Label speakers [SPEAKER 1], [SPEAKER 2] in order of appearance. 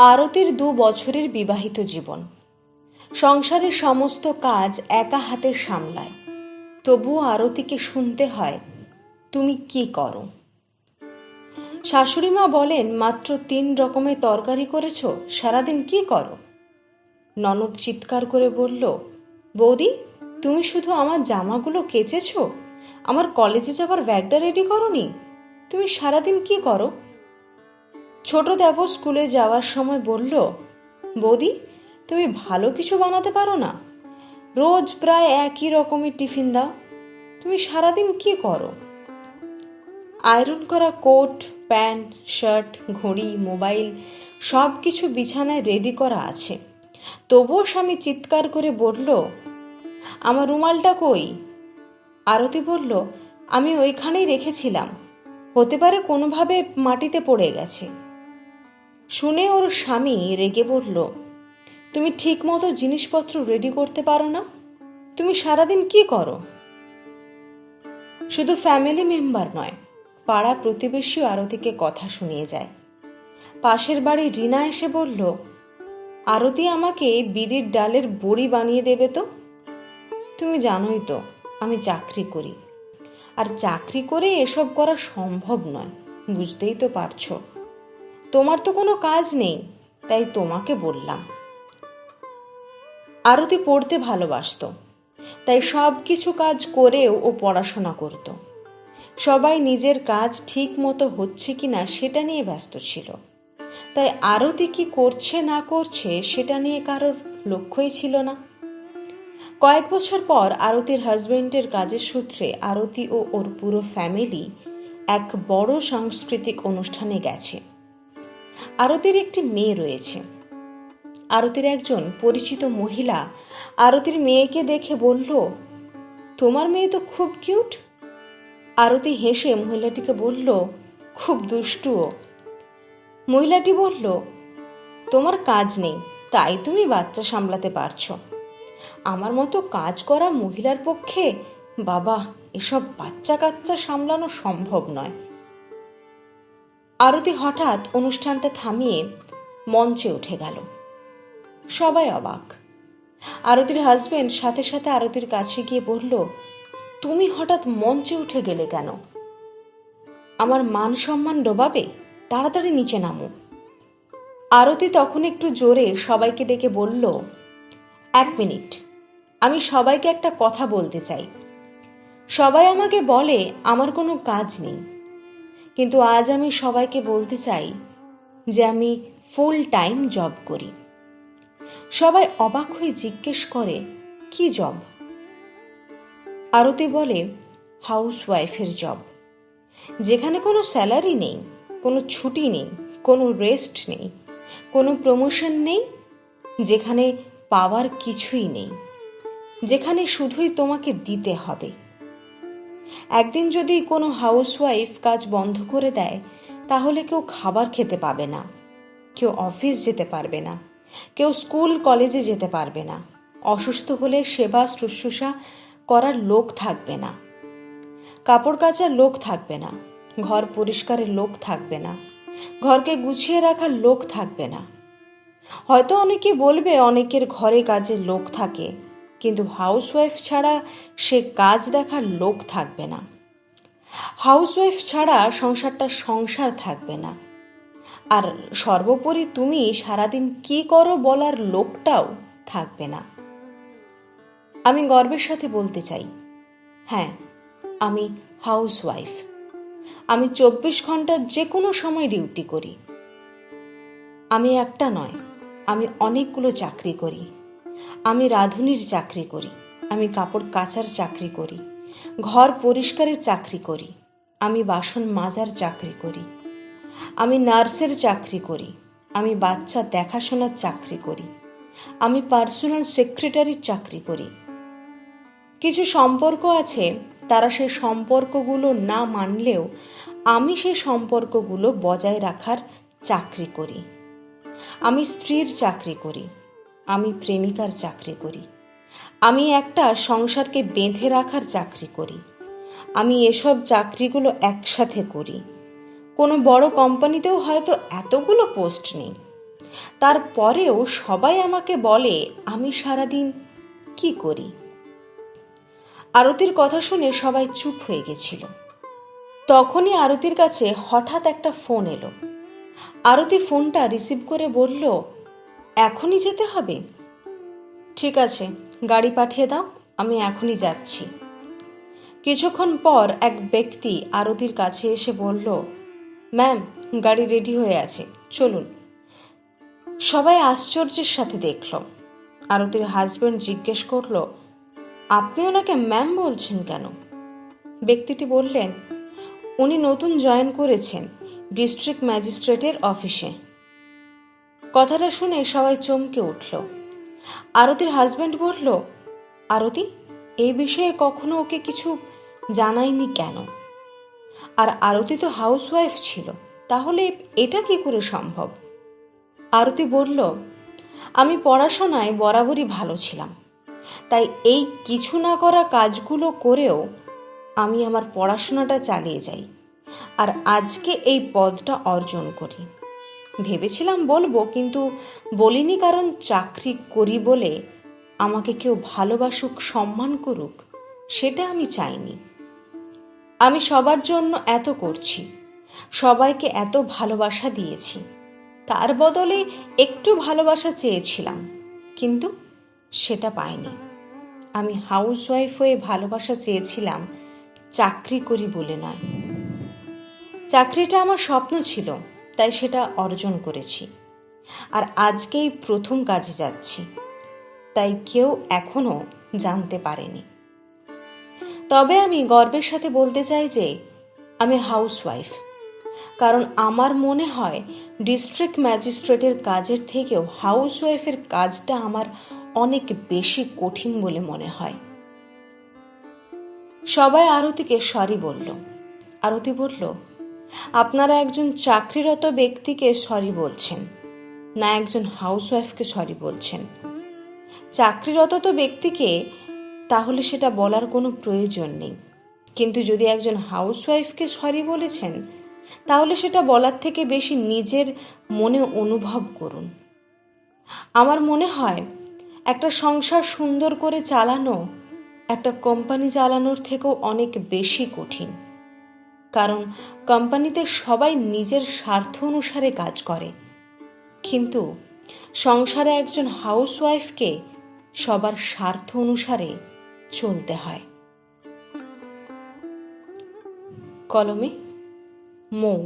[SPEAKER 1] আরতির 2 বছরের বিবাহিত জীবন। সংসারের সমস্ত কাজ একা হাতে সামলায়, তবুও আরতিকে শুনতে হয়, তুমি কি করো? শাশুড়িমা বলেন, মাত্র 3 রকমের তরকারি করেছো, সারাদিন কি করো? ননদ চিৎকার করে বলল, বৌদি, তুমি শুধু আমার জামাগুলো কেচেছো, আমার কলেজে যাবার ব্যাগটা রেডি করোনি? তুমি সারাদিন কি করো? ছোট দেবর স্কুলে যাওয়ার সময় বলল, বৌদি, তুমি ভালো কিছু বানাতে পারো না? রোজ প্রায় একই রকমের টিফিন দাও, তুমি সারাদিন কি করো? আয়রন করা কোট, প্যান্ট, শার্ট, ঘড়ি, মোবাইল সব কিছু বিছানায় রেডি করা আছে, তবুও স্বামী চিৎকার করে বলল, আমার রুমালটা কই? আরতি বলল, আমি ওইখানেই রেখেছিলাম, হতে পারে কোনোভাবে মাটিতে পড়ে গেছে। শুনে ওর স্বামী রেগে বলল, তুমি ঠিক মতো জিনিসপত্র রেডি করতে পারো না? তুমি সারাদিন কি করো? শুধু ফ্যামিলি মেম্বার নয়, পাড়া প্রতিবেশীও আরতিকে কথা শুনিয়ে যায়। পাশের বাড়ি রিনা এসে বলল, আরতি আমাকে বিড়ির ডালের বড়ি বানিয়ে দেবে তো? তুমি জানোই তো আমি চাকরি করি, আর চাকরি করে এসব করা সম্ভব নয়, বুঝতেই তো পারছো। তোমার তো কোনো কাজ নেই, তাই তোমাকে বললাম। আরতি পড়তে ভালোবাসত, তাই সব কিছু কাজ করেও ও পড়াশোনা করত। সবাই নিজের কাজ ঠিক মতো হচ্ছে কিনা সেটা নিয়ে ব্যস্ত ছিল, তাই আরতি কি করছে না করছে সেটা নিয়ে কারোর লক্ষ্যই ছিল না। কয়েক বছর পর আরতির হাজবেন্ডের কাজের সূত্রে আরতি ও ওর পুরো ফ্যামিলি এক বড় সাংস্কৃতিক অনুষ্ঠানে গেছে। আরতির একটি মেয়ে রয়েছে। আরতির একজন পরিচিত মহিলা আরতির মেয়েকে দেখে বলল, তোমার মেয়ে তো খুব কিউট। আরতি হেসে মহিলাটিকে বলল, খুব দুষ্টুও। মহিলাটি বলল, তোমার কাজ নেই, তাই তুমি বাচ্চা সামলাতে পারছো। আমার মতো কাজ করা মহিলার পক্ষে বাবা এসব বাচ্চা কাচ্চা সামলানো সম্ভব নয়। আরতি হঠাৎ অনুষ্ঠানটা থামিয়ে মঞ্চে উঠে গেল। সবাই অবাক। আরতির হাজবেন্ড সাথে সাথে আরতির কাছে গিয়ে বলল, তুমি হঠাৎ মঞ্চে উঠে গেলে কেন? আমার মান সম্মান ডোবাবে, তাড়াতাড়ি নিচে নামো। আরতি তখন একটু জোরে সবাইকে ডেকে বলল, 1 মিনিট, আমি সবাইকে একটা কথা বলতে চাই। সবাই আমাকে বলে আমার কোনো কাজ নেই, কিন্তু আজ আমি সবাইকে বলতে চাই যে আমি ফুল টাইম জব করি। সবাই অবাক হয়ে জিজ্ঞেস করে, কি জব? আরতি বলে, হাউস ওয়াইফের জব, যেখানে কোনো স্যালারি নেই, কোনো ছুটি নেই, কোনো রেস্ট নেই, কোনো প্রমোশন নেই, যেখানে পাওয়ার কিছুই নেই, যেখানে শুধুই তোমাকে দিতে হবে। একদিন যদি কোনো হাউসওয়াইফ কাজ বন্ধ করে দেয়, তাহলে কেউ খাবার খেতে পাবে না, কেউ অফিস যেতে পারবে না, কেউ স্কুল কলেজে যেতে পারবে না, অসুস্থ হলে সেবা শুশ্রূষা করার লোক থাকবে না, কাপড় কাচার লোক থাকবে না, ঘর পরিষ্কারের লোক থাকবে না, ঘরকে গুছিয়ে রাখার লোক থাকবে না। হয়তো অনেকে বলবে অনেকের ঘরে কাজের লোক থাকে, কিন্তু হাউসওয়াইফ ছাড়া সে কাজ দেখার লোক থাকবে না। হাউসওয়াইফ ছাড়া সংসারটা সংসার থাকবে না। আর সর্বোপরি তুমি সারাদিন কি করো বলার লোকটাও থাকবে না। আমি গর্বের সাথে বলতে চাই, হ্যাঁ, আমি হাউসওয়াইফ। আমি 24 ঘন্টার যে কোনো সময় ডিউটি করি। আমি একটা নয়, আমি অনেকগুলো চাকরি করি। আমি রাঁধুনির চাকরি করি, আমি কাপড় কাচার চাকরি করি, ঘর পরিষ্কারের চাকরি করি, আমি বাসন মাজার চাকরি করি, আমি নার্সের চাকরি করি, আমি বাচ্চা দেখাশোনার চাকরি করি, আমি পার্সোনাল সেক্রেটারির চাকরি করি। কিছু সম্পর্ক আছে, তারা সেই সম্পর্কগুলো না মানলেও আমি সেই সম্পর্কগুলো বজায় রাখার চাকরি করি। আমি স্ত্রীর চাকরি করি, আমি প্রেমিকার চাকরি করি, আমি একটা সংসারকে বেঁধে রাখার চাকরি করি। আমি এসব চাকরিগুলো একসাথে করি। কোনো বড় কোম্পানিতেও হয়তো এতগুলো পোস্ট নেই, তারপরেও সবাই আমাকে বলে আমি সারাদিন কি করি। আরতির কথা শুনে সবাই চুপ হয়ে গেছিল। তখনই আরতির কাছে হঠাৎ একটা ফোন এলো। আরতি ফোনটা রিসিভ করে বলল, এখনই যেতে হবে? ঠিক আছে, গাড়ি পাঠিয়ে দাও, আমি এখনই যাচ্ছি। কিছুক্ষণ পর এক ব্যক্তি আরতির কাছে এসে বলল, ম্যাম, গাড়ি রেডি হয়ে আছে, চলুন। সবাই আশ্চর্যের সাথে দেখল। আরতির হাজব্যান্ড জিজ্ঞেস করল, আপনি ওনাকে ম্যাম বলছেন কেন? ব্যক্তিটি বললেন, উনি নতুন জয়েন করেছেন ডিস্ট্রিক্ট ম্যাজিস্ট্রেটের অফিসে। কথাটা শুনে সবাই চমকে উঠল। আরতির হাজব্যান্ড বলল, আরতি, এই বিষয়ে কখনো ওকে কিছু জানায়নি কেন? আর আরতি তো হাউসওয়াইফ ছিল, তাহলে এটা কি করে সম্ভব? আরতি বলল, আমি পড়াশোনায় বরাবরই ভালো ছিলাম, তাই এই কিছু না করা কাজগুলো করেও আমি আমার পড়াশোনাটা চালিয়ে যাই, আর আজকে এই পদটা অর্জন করি। ভেবেছিলাম বলবো, কিন্তু বলিনি, কারণ চাকরি করি বলে আমাকে কেউ ভালোবাসুক, সম্মান করুক, সেটা আমি চাইনি। আমি সবার জন্য এত করছি, সবাইকে এত ভালোবাসা দিয়েছি, তার বদলে একটু ভালোবাসা চেয়েছিলাম, কিন্তু সেটা পাইনি। আমি হাউসওয়াইফ হয়ে ভালোবাসা চেয়েছিলাম, চাকরি করি বলে নয়। চাকরিটা আমার স্বপ্ন ছিল, তাই সেটা অর্জন করেছি, আর আজকেই প্রথম কাজে যাচ্ছি, তাই কেউ এখনো জানতে পারেনি। তবে আমি গর্বের সাথে বলতে চাই যে আমি হাউসওয়াইফ, কারণ আমার মনে হয় ডিস্ট্রিক্ট ম্যাজিস্ট্রেটের কাজের থেকেও হাউসওয়াইফের কাজটা আমার অনেক বেশি কঠিন বলে মনে হয়। সবাই আরতিকে সরি বলল। আরতি বলল, আপনারা একজন চাকরিরত ব্যক্তিকে সরি বলছেন, না একজন হাউসওয়াইফকে সরি বলছেন? চাকরিরত তো ব্যক্তিকে তাহলে সেটা বলার কোনো প্রয়োজন নেই, কিন্তু যদি একজন হাউসওয়াইফকে সরি বলেছেন, তাহলে সেটা বলার থেকে বেশি নিজের মনে অনুভব করুন। আমার মনে হয় একটা সংসার সুন্দর করে চালানো একটা কোম্পানি চালানোর থেকেও অনেক বেশি কঠিন, কারণ কোম্পানিতে সবাই নিজের স্বার্থ অনুসারে কাজ করে, কিন্তু সংসারে একজন হাউসওয়াইফকে সবার স্বার্থ অনুসারে চলতে হয়। কলমে মৌ।